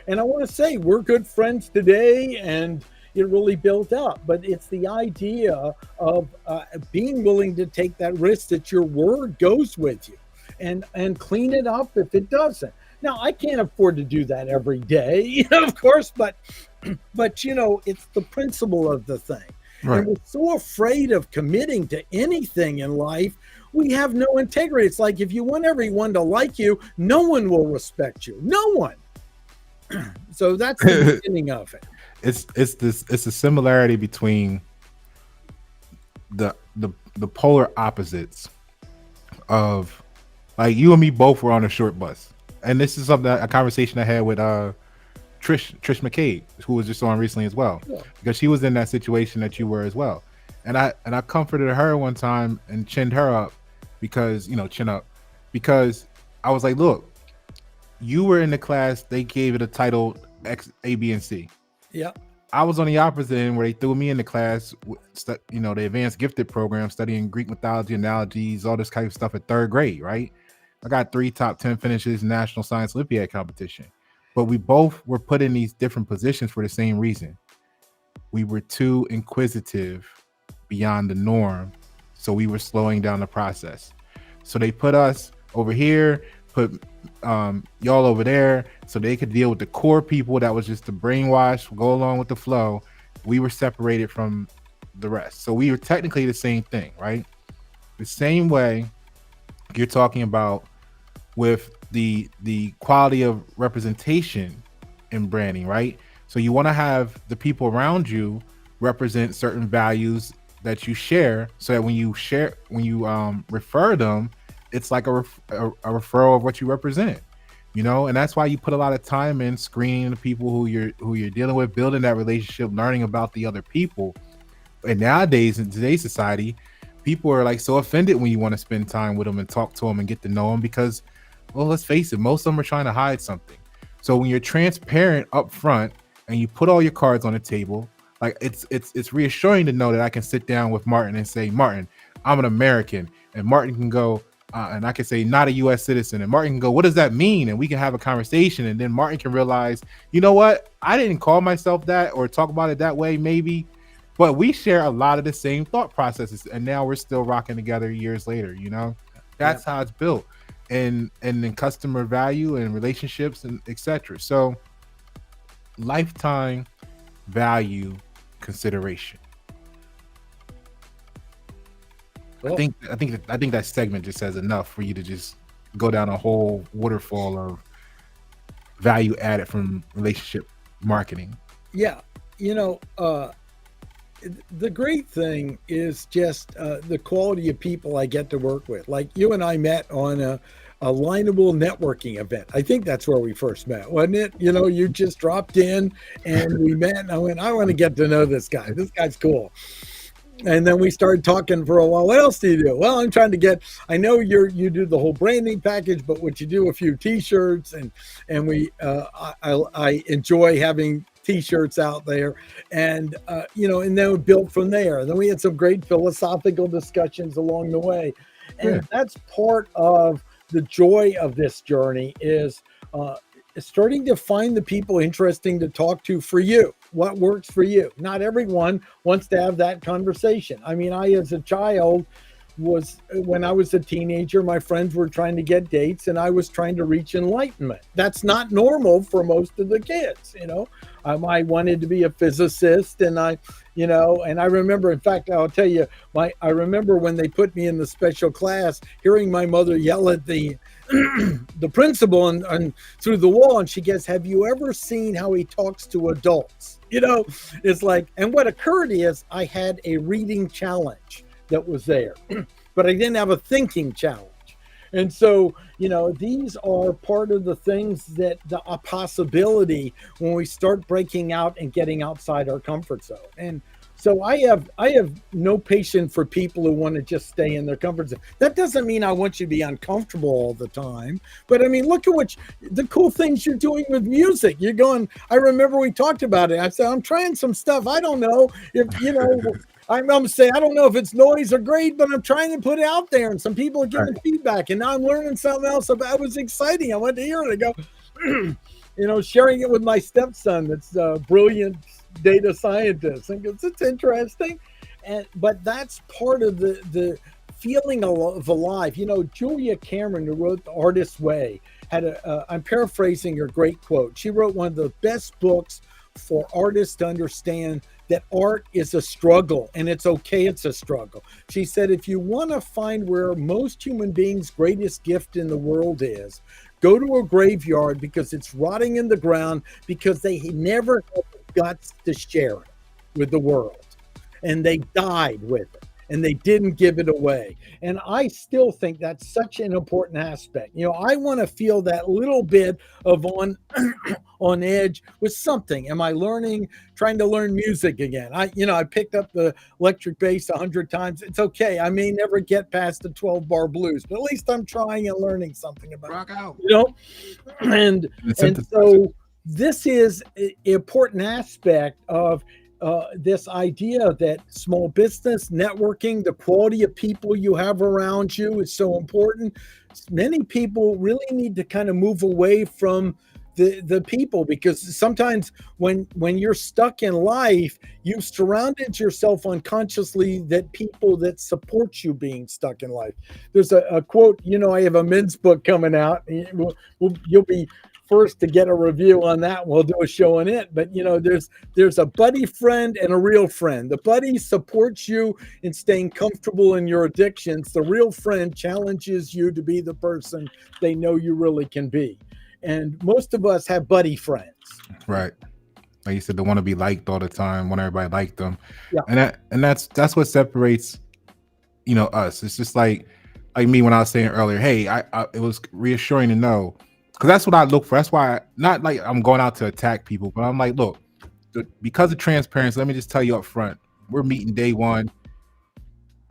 And I want to say we're good friends today and it really built up, but it's the idea of being willing to take that risk that your word goes with you and clean it up if it doesn't. Now, I can't afford to do that every day, of course, but it's the principle of the thing. Right. And we're so afraid of committing to anything in life. We have no integrity. It's like if you want everyone to like you, no one will respect you. No one. So that's the beginning of it. It's a similarity between the polar opposites of, like, you and me both were on a short bus. And this is a conversation I had with Trish McCabe, who was just on recently as well, because she was in that situation that you were as well. And I comforted her one time and chinned her up because I was like, look, you were in the class, they gave it a title X, A, B, and C. Yeah. I was on the opposite end where they threw me in the class, the advanced gifted program, studying Greek mythology, analogies, all this kind of stuff at 3rd grade, right? I got 3 top 10 finishes in National Science Olympiad competition. But we both were put in these different positions for the same reason. We were too inquisitive beyond the norm, so we were slowing down the process. So they put us over here, put y'all over there, so they could deal with the core people that was just the brainwash, go along with the flow. We were separated from the rest. So we were technically the same thing, right? The same way you're talking about with the quality of representation in branding, right? So you want to have the people around you represent certain values that you share, so that when you refer them, it's like a referral of what you represent, and that's why you put a lot of time in screening the people who you're dealing with, building that relationship, learning about the other people. And nowadays in today's society, people are like so offended when you want to spend time with them and talk to them and get to know them because, well, let's face it, most of them are trying to hide something. So when you're transparent up front and you put all your cards on the table, like it's reassuring to know that I can sit down with Martin and say, Martin, I'm an American, and Martin can go, and I can say, not a U.S. citizen, and Martin can go, what does that mean? And we can have a conversation, and then Martin can realize, you know what? I didn't call myself that or talk about it that way, maybe, but we share a lot of the same thought processes, and now we're still rocking together years later. That's how it's built, and then customer value and relationships and etc. So lifetime value consideration. Well, I think that segment just says enough for you to just go down a whole waterfall of value added from relationship marketing. Yeah, the great thing is just the quality of people I get to work with. Like you and I met on a Lineable networking event. I think that's where we first met, wasn't it? You just dropped in and we met, and I went, I want to get to know this guy. This guy's cool. And then we started talking for a while. What else do you do? Well, I'm trying to I know you do the whole branding package, but would you do a few t-shirts? And we, I enjoy having t-shirts out there, and and then we built from there. And then we had some great philosophical discussions along the way. And that's part of the joy of this journey is starting to find the people interesting to talk to for you. What works for you? Not everyone wants to have that conversation. I mean, I, as a child, when I was a teenager, my friends were trying to get dates and I was trying to reach enlightenment. That's not normal for most of the kids, you know. I wanted to be a physicist, and I remember, in fact, I'll tell you, I remember when they put me in the special class, hearing my mother yell at the the principal and through the wall, and she goes, "Have you ever seen how he talks to adults?" You know, it's like, and what occurred is I had a reading challenge that was there, but I didn't have a thinking challenge. And so, you know, these are part of the things that a possibility when we start breaking out and getting outside our comfort zone. And so I have no patience for people who want to just stay in their comfort zone. That doesn't mean I want you to be uncomfortable all the time, but I mean, look at the cool things you're doing with music. You're going, I remember we talked about it. I said, I'm trying some stuff. I don't know if, you know, I'm saying, I don't know if it's noise or great, but I'm trying to put it out there, and some people are giving feedback, and now I'm learning something else about it. Was exciting. I went to hear it. I go, you know, sharing it with my stepson that's a brilliant data scientist, and goes, it's interesting. But that's part of the feeling of alive. You know, Julia Cameron, who wrote The Artist's Way, had I'm paraphrasing her great quote. She wrote one of the best books for artists to understand that art is a struggle, and it's okay, it's a struggle. She said, if you want to find where most human beings' greatest gift in the world is, go to a graveyard, because it's rotting in the ground, because they never had the guts to share it with the world, and they died with it, and they didn't give it away. And I still think that's such an important aspect. You know, I want to feel that little bit of on edge with something. Am I trying to learn music again? I picked up the electric bass 100 times. It's okay. I may never get past the 12-bar blues, but at least I'm trying and learning something about Rock out. You know, and so this is an important aspect of this idea that small business networking, the quality of people you have around you, is so important. Many people really need to kind of move away from the people, because sometimes when you're stuck in life, you've surrounded yourself unconsciously that people that support you being stuck in life. There's a quote, you know, I have a men's book coming out. You'll be first to get a review on that. We'll do a show on it. But, you know, there's a buddy friend and a real friend. The buddy supports you in staying comfortable in your addictions. The real friend challenges you to be the person they know you really can be. And most of us have buddy friends. Right. Like you said, they want to be liked all the time, want everybody like them. Yeah. And that's what separates, you know, us. It's just like me when I was saying earlier, hey, it was reassuring to know, because that's what I look for. That's why not like I'm going out to attack people, but I'm like, look, because of transparency, let me just tell you up front, we're meeting day one.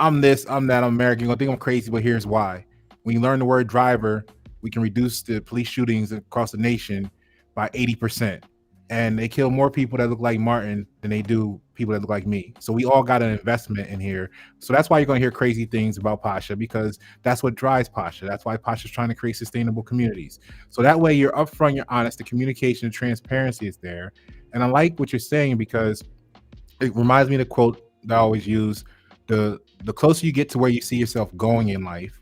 I'm this, I'm that, I'm American. You're gonna think I'm crazy, but here's why. When you learn the word driver, we can reduce the police shootings across the nation by 80%. And they kill more people that look like Martin than they do people that look like me. So we all got an investment in here. So that's why you're going to hear crazy things about Pasha, because that's what drives Pasha. That's why Pasha's trying to create sustainable communities. So that way you're upfront, you're honest, the communication and transparency is there. And I like what you're saying, because it reminds me of the quote that I always use: the closer you get to where you see yourself going in life,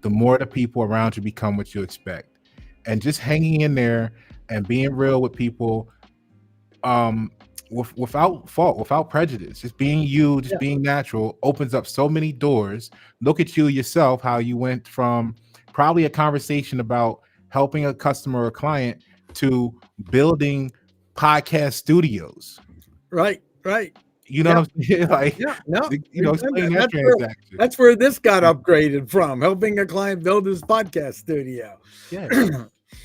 the more the people around you become what you expect. And just hanging in there and being real with people, without fault, without prejudice, just being you, just being natural, opens up so many doors. Look at you yourself, how you went from probably a conversation about helping a customer or client to building podcast studios. Right. You know what I'm saying? Like, you know, explain that transaction. That's where this got upgraded from, helping a client build his podcast studio. Yeah.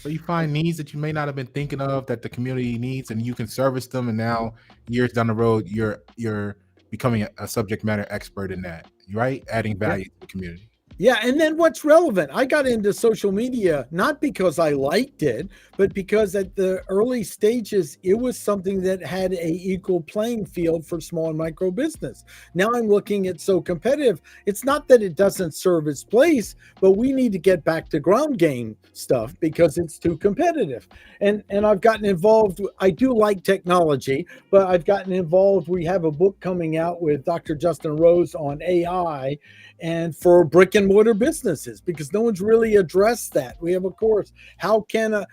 So you find needs that you may not have been thinking of, that the community needs, and you can service them. And now, years down the road, you're becoming a subject matter expert in that, right? Adding value to the community. Yeah, and then what's relevant? I got into social media not because I liked it, but because at the early stages it was something that had a equal playing field for small and micro business. Now I'm looking at so competitive. It's not that it doesn't serve its place, but we need to get back to ground game stuff because it's too competitive. And I've gotten involved. I do like technology, but I've gotten involved. We have a book coming out with Dr. Justin Rose on AI and for brick and mortar businesses because no one's really addressed that. We have a course. How can a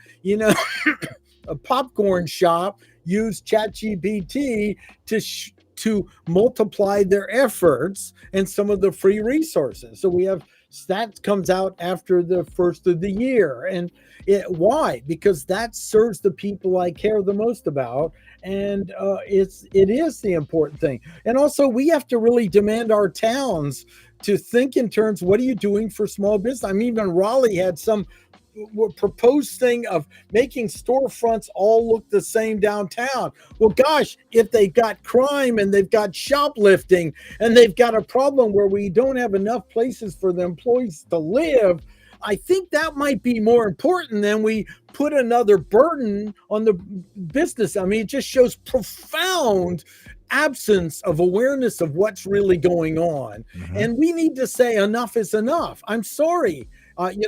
popcorn shop use ChatGPT to multiply their efforts and some of the free resources? So we have that comes out after the first of the year. And why? Because that serves the people I care the most about, and it is the important thing. And also, we have to really demand our towns to think in terms, what are you doing for small business? I mean, even Raleigh had some proposed thing of making storefronts all look the same downtown. Well, gosh, if they've got crime and they've got shoplifting and they've got a problem where we don't have enough places for the employees to live, I think that might be more important than we put another burden on the business. I mean, it just shows profound absence of awareness of what's really going on. Mhm. And we need to say enough is enough. I'm sorry.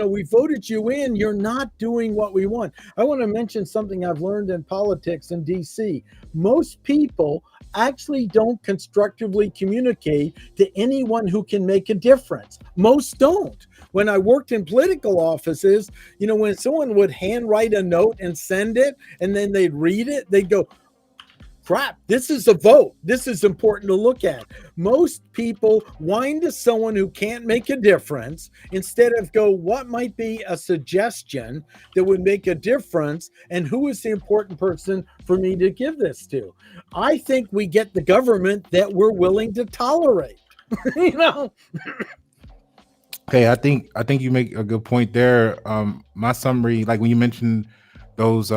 We voted you in. You're not doing what we want. I want to mention something I've learned in politics in DC. Most people actually don't constructively communicate to anyone who can make a difference. Most don't. When I worked in political offices, when someone would handwrite a note and send it, and then they'd read it, they'd go, crap, this is a vote. This is important to look at. Most people whine to someone who can't make a difference instead of go, what might be a suggestion that would make a difference, and who is the important person for me to give this to? I think we get the government that we're willing to tolerate. Okay, I think you make a good point there. My summary, like when you mentioned those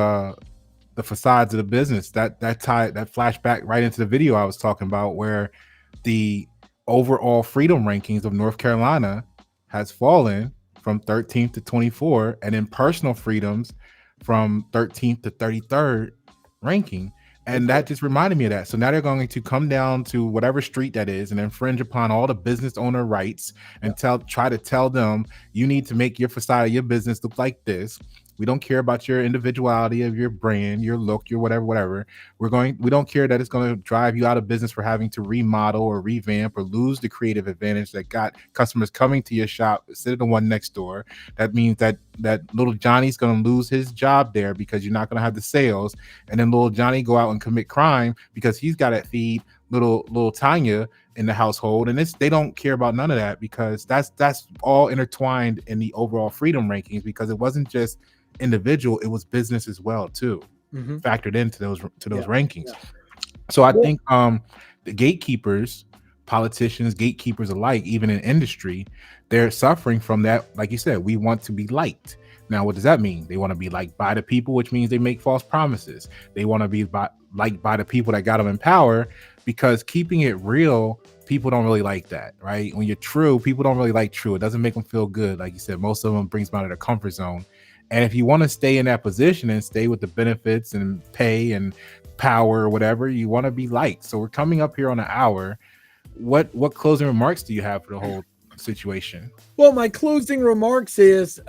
the facades of the business, that flashback right into the video I was talking about, where the overall freedom rankings of North Carolina has fallen from 13th to 24, and in personal freedoms from 13th to 33rd ranking. And that just reminded me of that. So now they're going to come down to whatever street that is and infringe upon all the business owner rights and try to tell them, you need to make your facade of your business look like this. We don't care about your individuality of your brand, your look, your whatever. We don't care that it's going to drive you out of business for having to remodel or revamp or lose the creative advantage that got customers coming to your shop instead of the one next door. That means that little Johnny's going to lose his job there because you're not going to have the sales. And then little Johnny go out and commit crime because he's got to feed little Tanya in the household. And they don't care about none of that because that's all intertwined in the overall freedom rankings, because it wasn't just individual, it was business as well too, factored into those rankings. So I think the gatekeepers, politicians, gatekeepers alike, even in industry, they're suffering from that. Like you said, we want to be liked. Now, what does that mean? They want to be liked by the people, which means they make false promises. They want to be liked by the people that got them in power, because keeping it real, people don't really like that, right? When you're true, people don't really like true. It doesn't make them feel good. Like you said, most of them brings them out of their comfort zone. And if you want to stay in that position and stay with the benefits and pay and power or whatever, you want to be liked. So we're coming up here on an hour. What closing remarks do you have for the whole situation? Well, my closing remarks is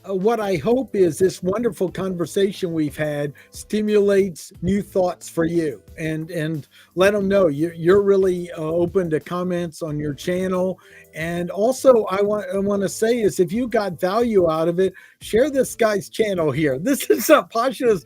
what I hope is this wonderful conversation we've had stimulates new thoughts for you, and let them know you're really open to comments on your channel. And also, I want to say is, if you got value out of it, share this guy's channel here. This is Pasha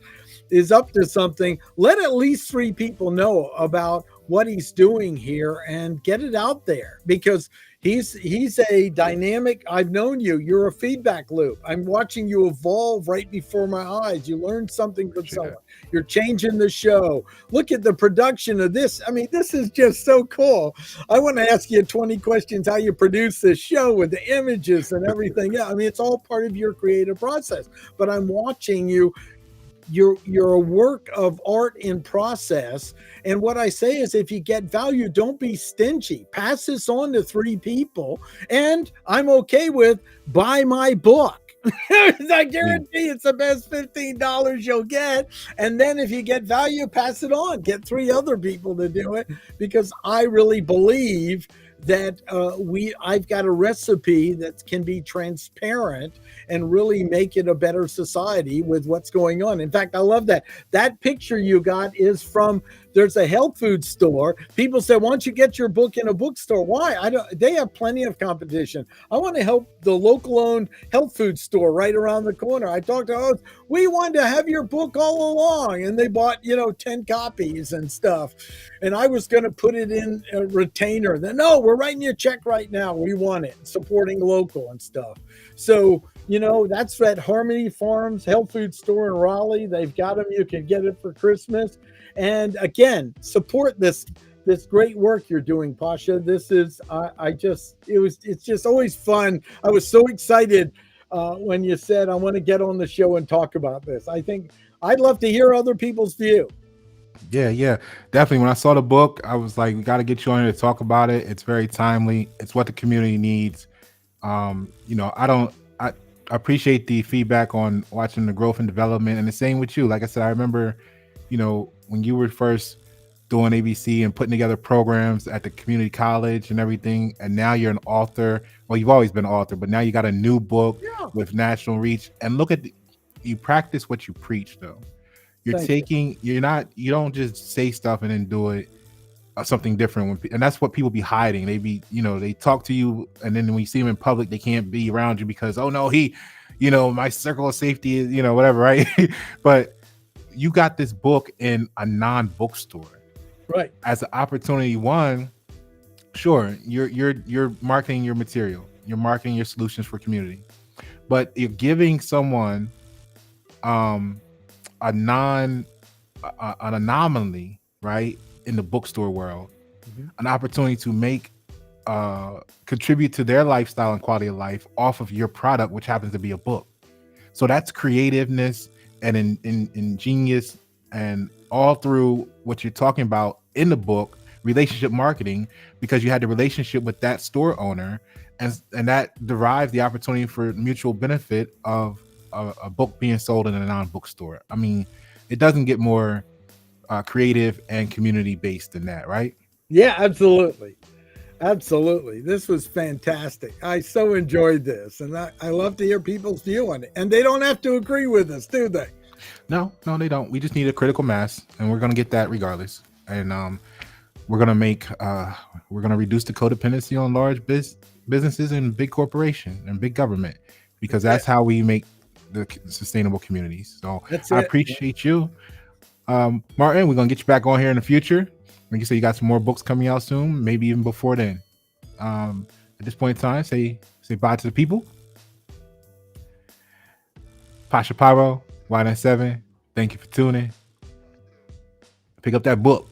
is up to something. Let at least 3 people know about what he's doing here and get it out there, because he's a dynamic. I've known you're a feedback loop. I'm watching you evolve right before my eyes. You learn something from someone. You're changing the show. Look at the production of this. I mean, this is just so cool. I want to ask you 20 questions how you produce this show with the images and everything. Yeah, I mean, it's all part of your creative process, but I'm watching you you're a work of art in process. And what I say is, if you get value, don't be stingy. Pass this on to 3 people, and I'm okay with buy my book. I guarantee it's the best $15 you'll get. And then if you get value, pass it on. Get 3 other people to do it, because I really believe that I've got a recipe that can be transparent and really make it a better society with what's going on. In fact, I love that picture you got is from, there's a health food store. People say, why don't you get your book in a bookstore? Why? They have plenty of competition. I want to help the local owned health food store right around the corner. I talked to others, we wanted to have your book all along, and they bought 10 copies and stuff. And I was going to put it in a retainer. Then, no, we're writing you a check right now. We want it, supporting local and stuff. So, that's at Harmony Farms Health Food Store in Raleigh. They've got them. You can get it for Christmas. And again, support this great work you're doing, Pasha. This is, it's just always fun. I was so excited when you said, I want to get on the show and talk about this. I think I'd love to hear other people's view. Yeah, definitely. When I saw the book, I was like, we got to get you on here to talk about it. It's very timely. It's what the community needs. I appreciate the feedback on watching the growth and development, and the same with you. Like I said, I remember, when you were first doing ABC and putting together programs at the community college and everything, and now you're an author. Well, you've always been an author, but now you got a new book with national reach. And look at you practice what you preach, though. You don't just say stuff and then do it something different. And that's what people be hiding. They talk to you, and then when you see them in public, they can't be around you because, oh no, my circle of safety is, whatever, right? But you got this book in a non-bookstore, right? As an opportunity. One, sure, you're marketing your material, you're marketing your solutions for community, but you're giving someone an anomaly, right, in the bookstore world, an opportunity to make contribute to their lifestyle and quality of life off of your product, which happens to be a book. So that's creativeness and ingenious, and all through what you're talking about in the book, relationship marketing, because you had the relationship with that store owner, and that derives the opportunity for mutual benefit of a book being sold in a non-bookstore. I mean, it doesn't get more creative and community based than that, right? Yeah, absolutely. This was fantastic. I so enjoyed this, and I love to hear people's view on it. And they don't have to agree with us, do they? No, they don't. We just need a critical mass, and we're going to get that regardless. And we're going to reduce the codependency on large businesses and big corporation and big government, because that's how we make the sustainable communities. So I appreciate you. Martin, we're going to get you back on here in the future. Like you said, you got some more books coming out soon, maybe even before then. At this point in time, say bye to the people. Pasha Pyro, Y97, thank you for tuning. Pick up that book.